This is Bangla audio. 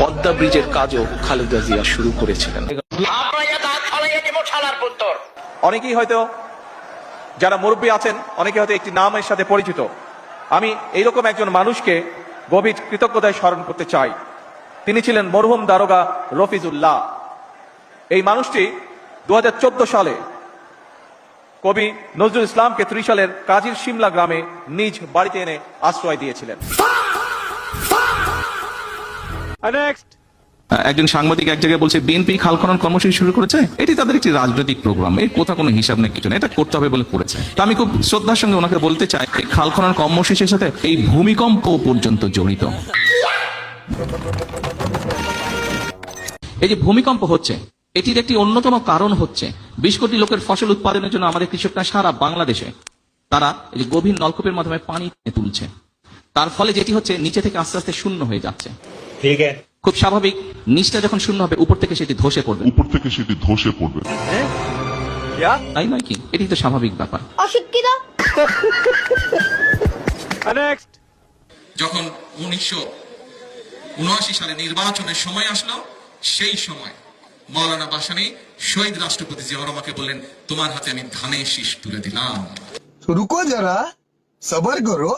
পদ্মা ব্রিজের কাজও খালেদা জিয়া শুরু করেছিলেন। অনেকেই হয়তো যারা মুরব্বী আছেন অনেকে হয়তো একটি নামের সাথে পরিচিত। আমি এইরকম একজন মানুষকে গভীর কৃতজ্ঞতায় স্মরণ করতে চাই। তিনি ছিলেন মরহুম দারোগা রফিজুল্লাহ। এই মানুষটি 2014 সালে কবি নজরুল ইসলামকে ত্রিশালের কাজীর শিমলা গ্রামে নিজ বাড়িতে এনে আশ্রয় দিয়েছিলেন। একজন সাংবাদিক এক জায়গায় বলছে বিএনপি খাল খনন কর্মসূচি শুরু করেছে, এটি তাদের একটি রাজনৈতিক প্রোগ্রাম, এর কোথাও কোনো হিসাব নেই, কিছু নেই, এটা করতে হবে বলে করেছে। তো আমি খুব শ্রদ্ধার সঙ্গে ওনাকে বলতে চাই, এই খাল খনন কর্মসূচির সাথে এই ভূমিকম্প পর্যন্ত জড়িত। এই যে ভূমিকম্প হচ্ছে, এটির একটি অন্যতম কারণ হচ্ছে 20 কোটি লোকের ফসল উৎপাদনের জন্য আমাদের কৃষকরা সারা বাংলাদেশে তারা এই যে গভীর নলকূপের মাধ্যমে পানি তুলছে। তার ফলে যেটি হচ্ছে নিচে থেকে আস্তে আস্তে শূন্য হয়ে যাচ্ছে। ঠিক আছে, খুব স্বাভাবিক, নিচটা যখন শূন্য হবে উপর থেকে সেটি ধসে পড়বে, তাই নয় কি? এটি তো স্বাভাবিক ব্যাপার। যখন 1979 সালে নির্বাচনের সময় আসলো, সেই সময় মৌলানা ভাসানী শহীদ রাষ্ট্রপতি জিয়াউর রহমানকে বললেন, তোমার হাতে আমি ধানের শীষ তুলে দিলাম। রুকো যারা, সবার করো।